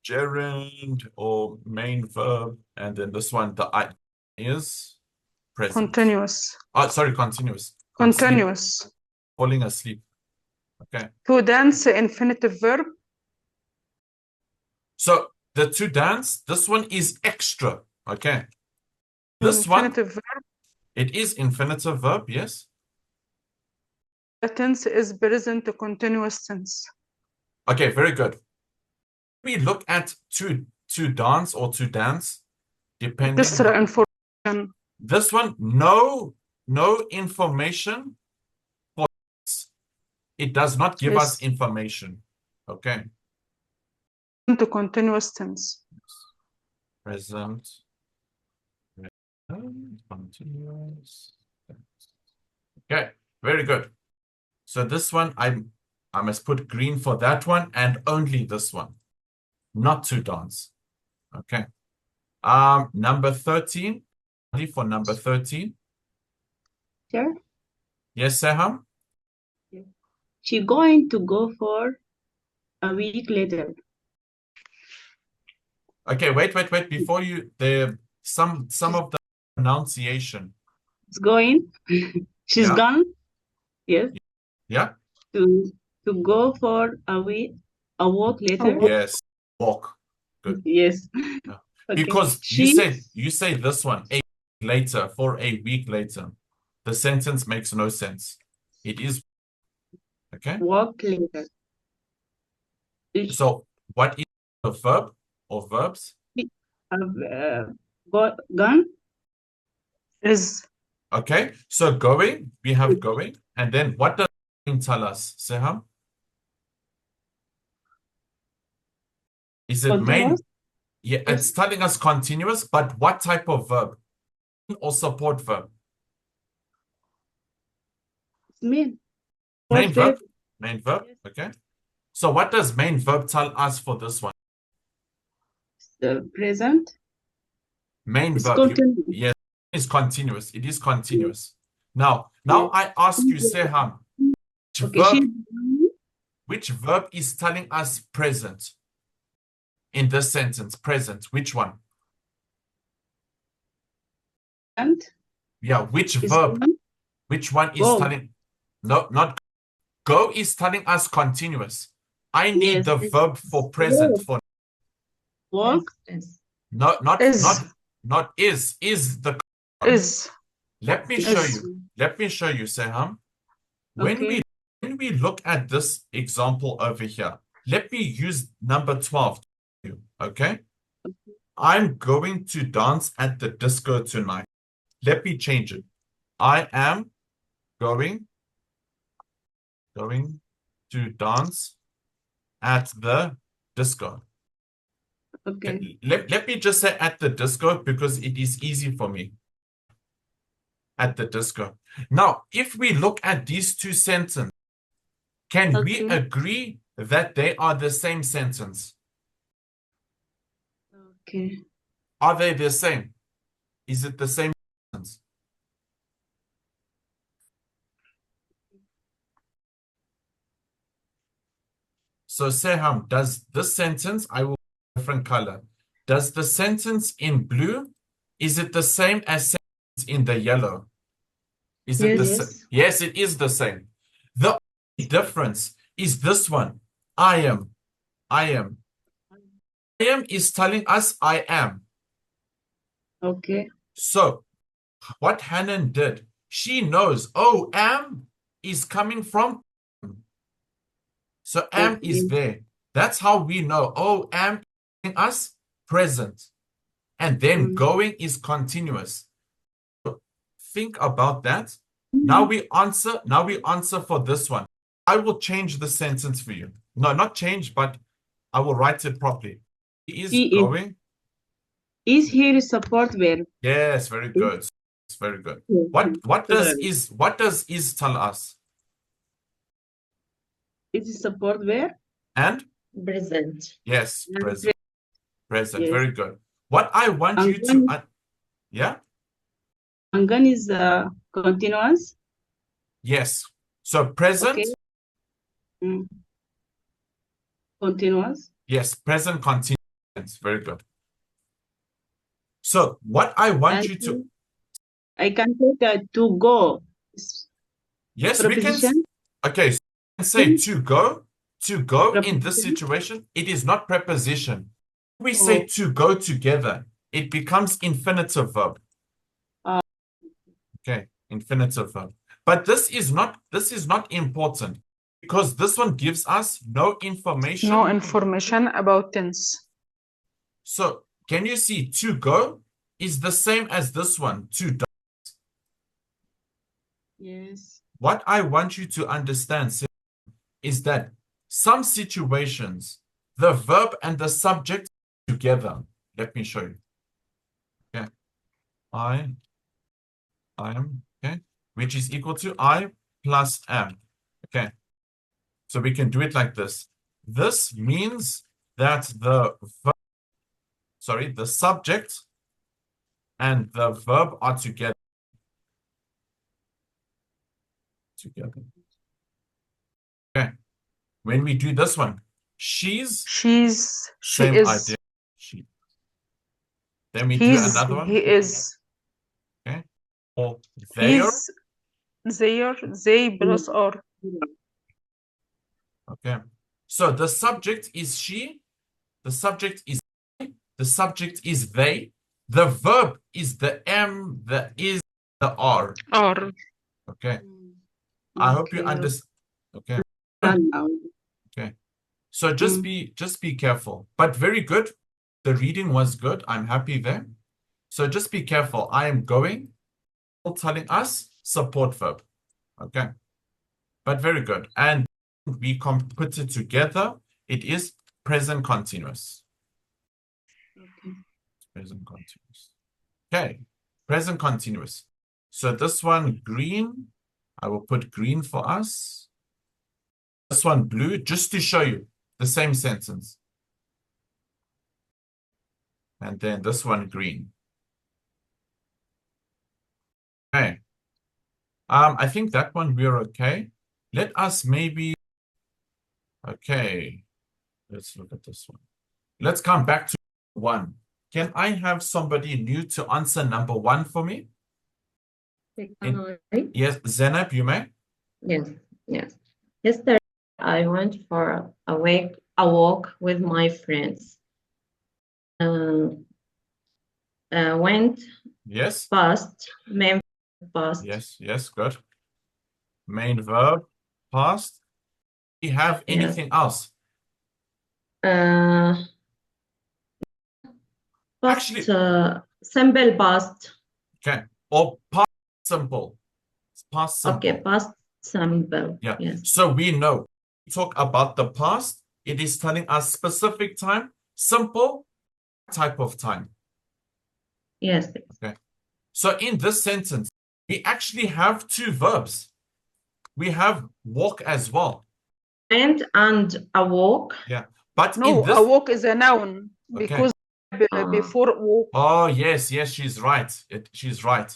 gerund or main verb, and then this one, the I is present. Continuous. Oh, sorry, continuous. Continuous. Falling asleep. Okay. To dance, infinitive verb. So the to dance, this one is extra. Okay. This Infinitive verb. one, it is infinitive verb, yes. The tense is present continuous tense. Okay, very good. We look at to dance or to dance, depending. Extra information. This one, no information for this. It does not give us information. Okay. To continuous tense. Present. Continuous. Okay, very good. So this one, I must put green for that one and only this one. Not to dance. Okay. Number 13. Ready for number 13? Sure. Yes, Seham? She going to go for a week later. Okay, wait. Before you, some of the pronunciation. It's going. She's Yeah. gone. Yes. Yeah. To go for a walk later. Yes. Walk. Good. Yes. Yeah. Okay. Because you say this one a week later for a week later. The sentence makes no sense. It is okay. Walk later. So what is the verb or verbs? Gone. Is. Okay. So going, we have going, and then what does going tell us, Seham? Is it Continuous? main? Yeah, it's telling us continuous, but what type of verb or support verb? Main. Main verb. Main verb. Okay. So what does main verb tell us for this one? The present. Main It's verb. continuous. Yes, is continuous. It is continuous. Now I ask you, Seham, which verb is telling us present in this sentence? Present. Which one? And Yeah, which verb? Which one is telling? No, not go is telling us continuous. I need the verb for present for walk. not is the Is. Let me show you. Let me show you, Seham. When we look at this example over here, let me use number 12. Okay? I'm going to dance at the disco tonight. Let me change it. I am going to dance at the disco. Okay. Let me just say at the disco because it is easy for me. At the disco. Now, if we look at these two sentences, can we Okay. agree that they are the same sentence? Okay. Are they the same? Is it the same sentence? So, Seham, does this sentence, I will different color. Does the sentence in blue, is it the same as sentence in the yellow? Is it the Yes. same? Yes, it is the same. The only difference is this one. I am. I am. I am is telling us I am. Okay. So, what Hanan did, she knows, oh, am is coming from. So, am is Okay. there. That's how we know, oh, am is us present. And then going is continuous. So, think about that. Now we answer for this one. I will change the sentence for you. No, not change, but I will write it properly. He is He going. is here a support verb. Yes, very good. It's very good. Okay. What does Sorry. is tell us? It's a support verb. And Present. yes, And present. Present. yes. Very good. What I want you to Angan, yeah? Angan is continuous. Yes. So Okay. present, Continuous. yes, present continuous. Very good. So what I want you to I can take to go. yes, we can Preposition. okay, so we can say to go in this Preposition. situation, it is not preposition. We say to go together, it becomes infinitive verb. Okay, infinitive verb. But this is not important because this one gives us no information. No information about tense. So can you see to go is the same as this one, to die. Yes. What I want you to understand is that some situations, the verb and the subject together. Let me show you. Okay. I am, okay, which is equal to I plus am. Okay. So we can do it like this. This means that the subject and the verb are together. Okay. When we do this one, she same is, idea. She. Then we do another one. he is, Okay. Or they are. he's, they plus are. Okay. So the subject is she, the subject is I, the subject is they, the verb is the am, the is, the are. Are. Okay. I hope you understand. Okay. Okay. So just be careful. But very good. The reading was good. I'm happy there. So just be careful. I am going, telling us support verb. Okay. But very good. And we put it together. It is present continuous. Okay. Present continuous. Okay. Present continuous. So this one green, I will put green for us. This one blue, just to show you the same sentence. And then this one green. Okay. I think that one we're okay. Let us maybe, okay. Let's look at this one. Let's come back to one. Can I have somebody new to answer number one for me? Yes, Zainab, you may? Yes, yes. Yesterday, I went for a walk with my friends. Went Yes. past, main past. Yes, good. Main verb, past. Do you have anything else? Past, Actually, simple past. okay. Or past simple. It's past simple. Okay, past simple. Yeah. Yes. So we know, talk about the past, it is telling us specific time, simple type of time. Yes. So in this sentence, we actually have two verbs. We have walk as well. And a walk. Yeah. But in No, this, a walk is a noun Okay. because before walk. oh yes, she's right. She's right.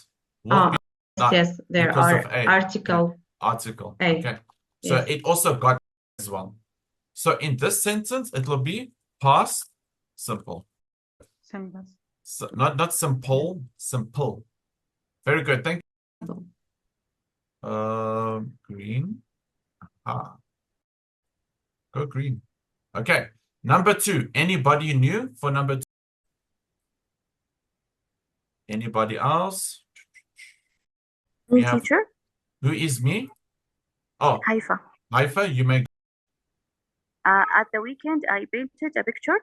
Walk not Yes, there because are of a. article. Article. A. Okay. So Yes. it also got as well. So in this sentence, it will be past simple. Simple. So not simple, simple. Very good. Thank you. Green. Ah. Go green. Okay. Number 2. Anybody new for number 2? Anybody else? Me, We have- teacher. Who is me? Oh, Haifa. Haifa, you may. At the weekend, I painted a picture.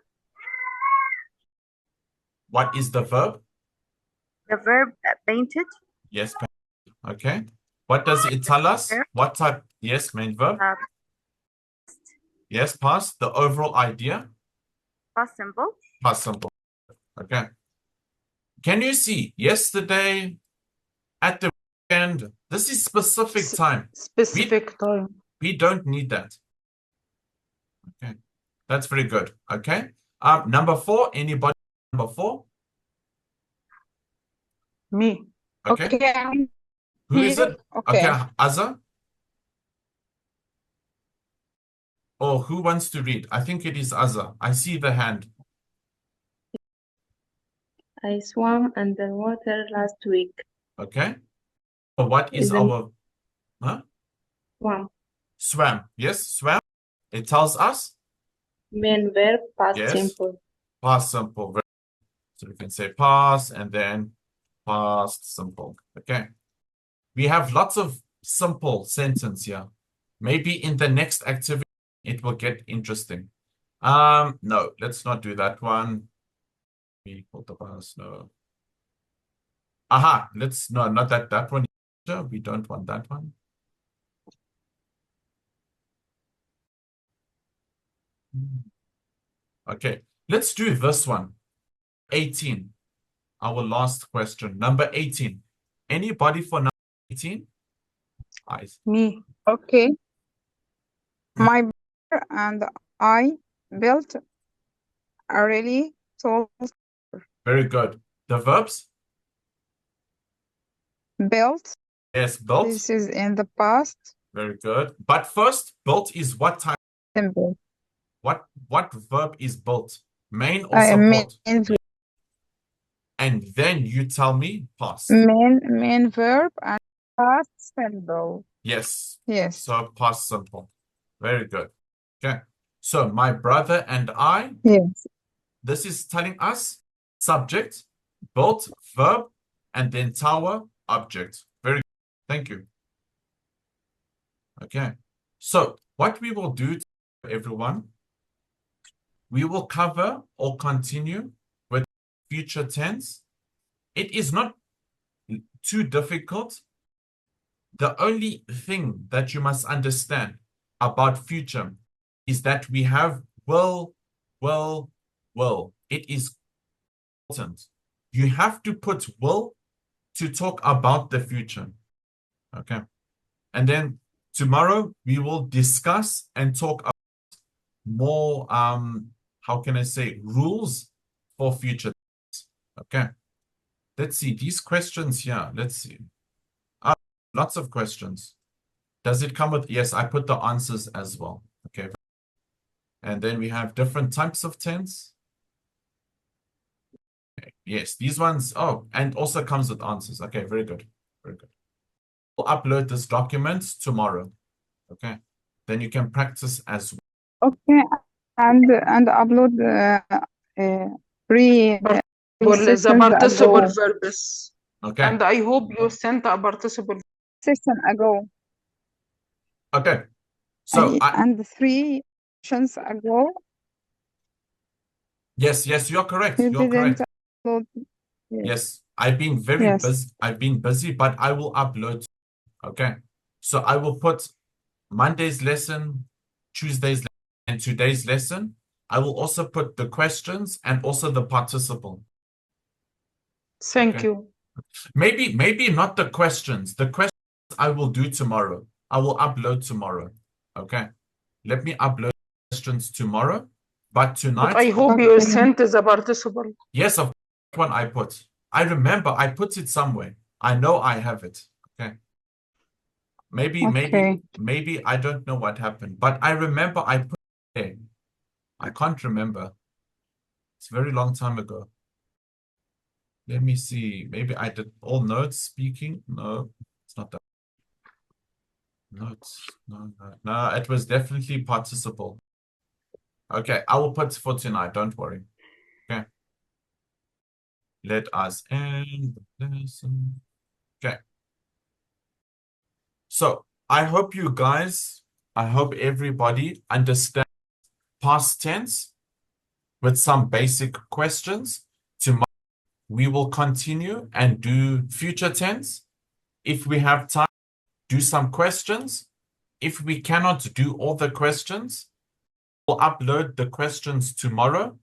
What is the verb? The verb painted. Yes. Okay. What does it tell us? Verb. What type? Yes, main verb. Yes, past. The overall idea. Past simple. Past simple. Okay. Can you see yesterday at the weekend? This is specific time. Specific time. We don't need that. Okay. That's very good. Okay. Number 4. Anybody? Number 4. Me. Okay. Okay. Who is it? Okay. Okay. Azza. Or who wants to read? I think it is Azza. I see the hand. I swam underwater last week. Okay. So what is Isn't- our Swam. swam? Yes, swam. It tells us Main verb past Yes. simple. past simple. So we can say past and then past simple. Okay. We have lots of simple sentence here. Maybe in the next activity it will get interesting. No, let's not do that one. We put the past, no. Aha, no, not that one. We don't want that one. Okay, let's do this one. 18. Our last question. Number 18. Anybody for number 18? Eyes. Me. Okay. My brother and I built a really tall Very good. The verbs? built. Yes, built. This is in the past Very good. But first, built is what type? simple. What verb is built? Main or I support? main And then you tell me past. main verb and past simple. Yes. Yes. So past simple. Very good. Okay. So my brother and I, Yes. this is telling us subject, built, verb, and then tower, object. Very good. Thank you. Okay. So what we will do, everyone, we will cover or continue with future tense. It is not too difficult. The only thing that you must understand about future is that we have will. It is important. You have to put will to talk about the future. Okay. And then tomorrow we will discuss and talk about more, how can I say, rules for future. Okay. Let's see these questions here. Let's see. Lots of questions. Does it come with, yes, I put the answers as well. Okay. And then we have different types of tense. Okay. Yes, these ones. Oh, and also comes with answers. Okay, very good. Very good. We'll upload this document tomorrow. Okay. Then you can practice as well. Okay. And upload three The sessions participle ago. verbs. Okay. And I hope you sent a participle. Session ago. Okay. So and 3 sessions ago. yes, you're correct. You You're didn't correct. upload. Yes, I've been very Yes. busy. I've been busy, but I will upload. Okay. So I will put Monday's lesson, Tuesday's lesson, in today's lesson, I will also put the questions and also the participle. Thank Okay. you. Maybe not the questions. The questions I will do tomorrow. I will upload tomorrow. Okay. Let me upload questions tomorrow. But tonight, But I hope you Okay. sent the participle. yes, of one I put. I remember I put it somewhere. I know I have it. Okay. Maybe I don't know what happened, but I remember I put it there. I can't remember. It's a very long time ago. Let me see. Maybe I did all notes speaking. No, it's not that. Notes. No, it was definitely participle. Okay, I will put for tonight. Don't worry. Okay. Let us end the lesson. Okay. So I hope everybody understands past tense with some basic questions. Tomorrow we will continue and do future tense. If we have time, do some questions. If we cannot do all the questions, we'll upload the questions tomorrow,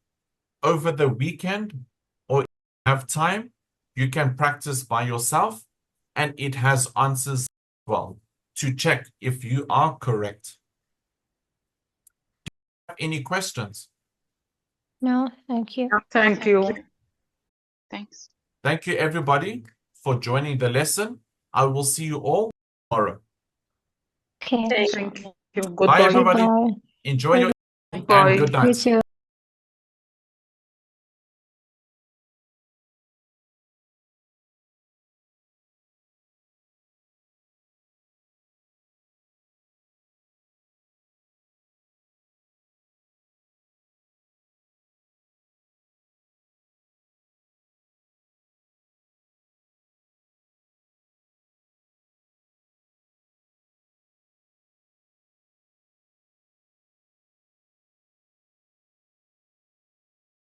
over the weekend, or if you have time, you can practice by yourself, and it has answers as well to check if you are correct. Do you have any questions? No, thank you. Thank you. Thanks. Thank you, everybody, for joining the lesson. I will see you all tomorrow. Okay. Thank you. Bye, Goodbye. everybody. Bye. Enjoy your evening Bye. and good You night. too.